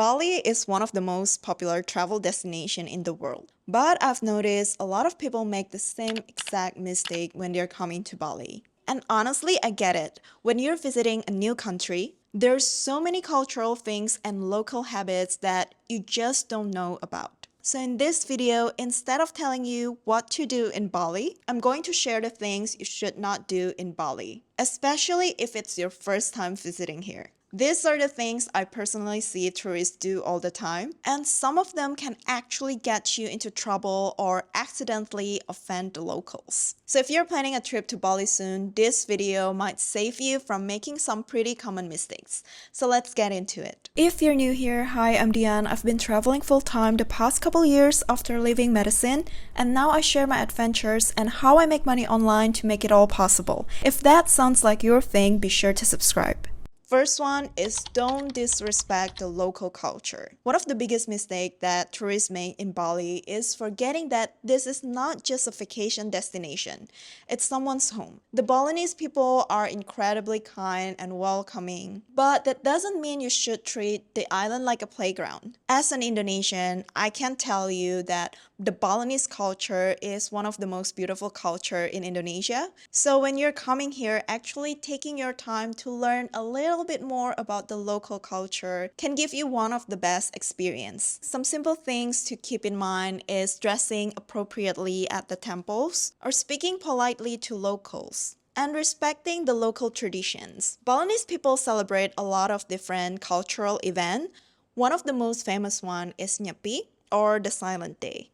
Bali is one of the most popular travel destinations in the world. But I've noticed a lot of people make the same exact mistake when they're coming to Bali. And honestly, I get it. When you're visiting a new country, there's so many cultural things and local habits that you just don't know about. So in this video, instead of telling you what to do in Bali, I'm going to share the things you should not do in Bali, especially if it's your first time visiting here. These are the things I personally see tourists do all the time, and some of them can actually get you into trouble or accidentally offend the locals. So if you're planning a trip to Bali soon, this video might save you from making some pretty common mistakes. So let's get into it. If you're new here, hi, I'm Diane. I've been traveling full-time the past couple years after leaving medicine, and now I share my adventures and how I make money online to make it all possible. If that sounds like your thing, be sure to subscribe. First one is don't disrespect the local culture. One of the biggest mistakes that tourists make in Bali is forgetting that this is not just a vacation destination, it's someone's home. The Balinese people are incredibly kind and welcoming, but that doesn't mean you should treat the island like a playground. As an Indonesian, I can tell you that the Balinese culture is one of the most beautiful culture in Indonesia. So when you're coming here, actually taking your time to learn a little bit more about the local culture can give you one of the best experience. Some simple things to keep in mind is dressing appropriately at the temples or speaking politely to locals and respecting the local traditions. Balinese people celebrate a lot of different cultural events. One of the most famous one is Nyepi or the Silent Day.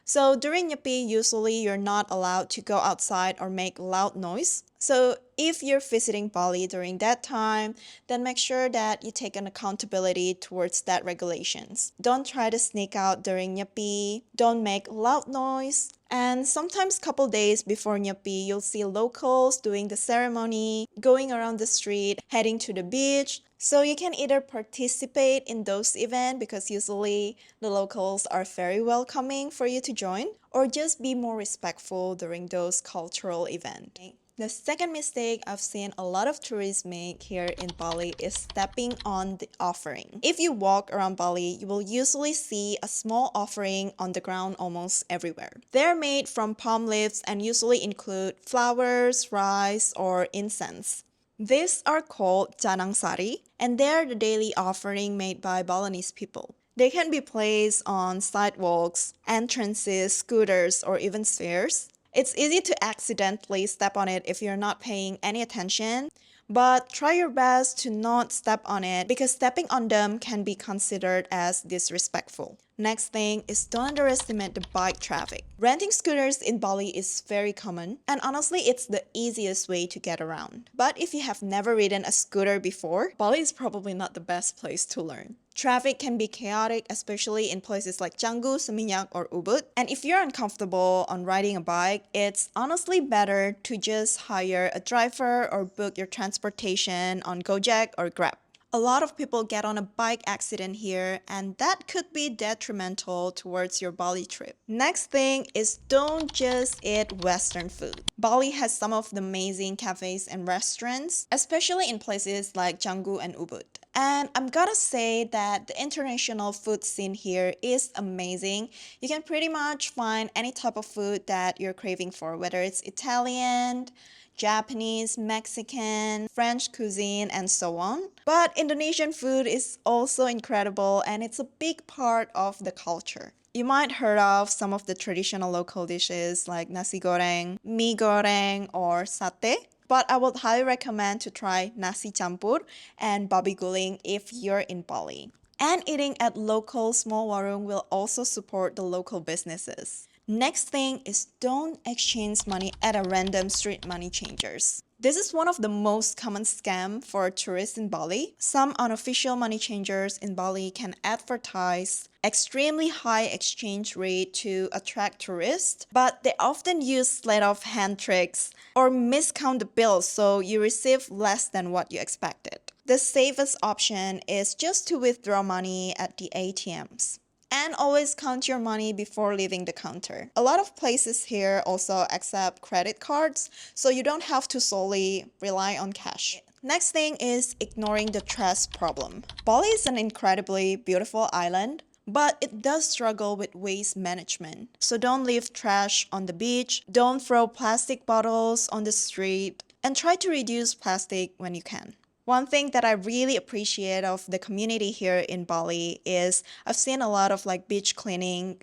So during Nyepi, usually you're not allowed to go outside or make loud noise. So if you're visiting Bali during that time, then make sure that you take an accountability towards that regulations. Don't try to sneak out during Nyepi, don't make loud noise. And sometimes couple days before Nyepi, you'll see locals doing the ceremony, going around the street, heading to the beach. So you can either participate in those events because usually the locals are very welcoming for you to join, or just be more respectful during those cultural events. The second mistake I've seen a lot of tourists make here in Bali is stepping on the offering. If you walk around Bali, you will usually see a small offering on the ground almost everywhere. They're made from palm leaves and usually include flowers, rice, or incense. These are called janang sari, and they're the daily offering made by Balinese people. They can be placed on sidewalks, entrances, scooters, or even stairs. It's easy to accidentally step on it if you're not paying any attention, but try your best to not step on it because stepping on them can be considered as disrespectful. Next thing is don't underestimate the bike traffic. Renting scooters in Bali is very common, and honestly, it's the easiest way to get around. But if you have never ridden a scooter before, Bali is probably not the best place to learn. Traffic can be chaotic, especially in places like Canggu, Seminyak, or Ubud. And if you're uncomfortable on riding a bike, it's honestly better to just hire a driver or book your transportation on Gojek or Grab. A lot of people get on a bike accident here, and that could be detrimental towards your Bali trip. Next thing is don't just eat Western food. Bali has some of the amazing cafes and restaurants, especially in places like Canggu and Ubud. And I'm gonna say that the international food scene here is amazing. You can pretty much find any type of food that you're craving for, whether it's Italian, Japanese, Mexican, French cuisine, and so on. But Indonesian food is also incredible, and it's a big part of the culture. You might heard of some of the traditional local dishes like nasi goreng, mie goreng, or satay. But I would highly recommend to try nasi campur and babi guling if you're in Bali. And eating at local small warung will also support the local businesses. Next thing is don't exchange money at a random street money changers. This is one of the most common scams for tourists in Bali. Some unofficial money changers in Bali can advertise extremely high exchange rate to attract tourists, but they often use sleight of hand tricks or miscount the bills so you receive less than what you expected. The safest option is just to withdraw money at the ATMs. And always count your money before leaving the counter. A lot of places here also accept credit cards, so you don't have to solely rely on cash. Next thing is ignoring the trash problem. Bali is an incredibly beautiful island, but it does struggle with waste management. So don't leave trash on the beach, don't throw plastic bottles on the street, and try to reduce plastic when you can. One thing that I really appreciate of the community here in Bali is I've seen a lot of like beach cleaning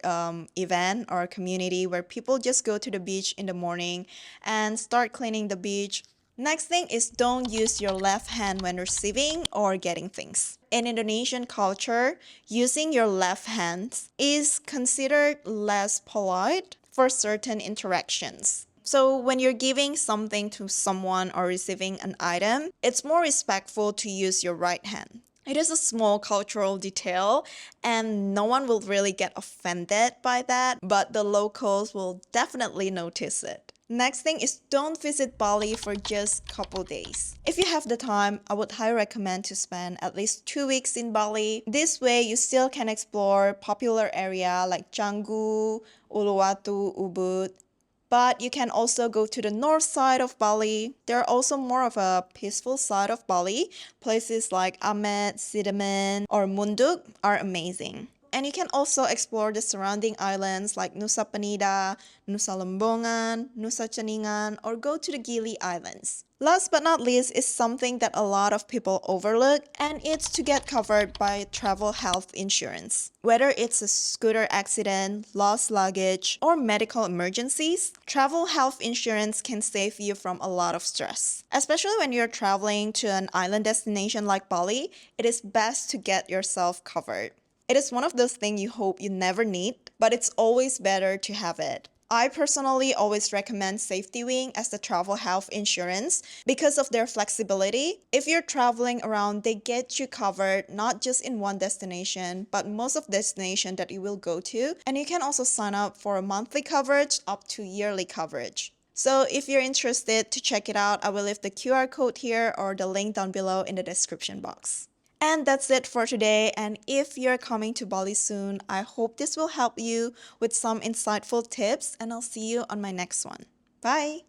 event or community where people just go to the beach in the morning and start cleaning the beach. Next thing is don't use your left hand when receiving or getting things. In Indonesian culture, using your left hand is considered less polite for certain interactions. So when you're giving something to someone or receiving an item, it's more respectful to use your right hand. It is a small cultural detail and no one will really get offended by that, but the locals will definitely notice it. Next thing is don't visit Bali for just couple days. If you have the time, I would highly recommend to spend at least 2 weeks in Bali. This way you still can explore popular area like Canggu, Uluwatu, Ubud, but you can also go to the north side of Bali. There are also more of a peaceful side of Bali. Places like Amet, Sidaman, or Munduk are amazing. And you can also explore the surrounding islands like Nusa Penida, Nusa Lembongan, Nusa Ceningan, or go to the Gili Islands. Last but not least is something that a lot of people overlook, and it's to get covered by travel health insurance. Whether it's a scooter accident, lost luggage, or medical emergencies, travel health insurance can save you from a lot of stress. Especially when you're traveling to an island destination like Bali, it is best to get yourself covered. It is one of those things you hope you never need, but it's always better to have it. I personally always recommend Safety Wing as the travel health insurance because of their flexibility. If you're traveling around, they get you covered not just in one destination, but most of destination that you will go to. And you can also sign up for a monthly coverage up to yearly coverage. So if you're interested to check it out, I will leave the QR code here or the link down below in the description box. And that's it for today. And if you're coming to Bali soon, I hope this will help you with some insightful tips, and I'll see you on my next one. Bye!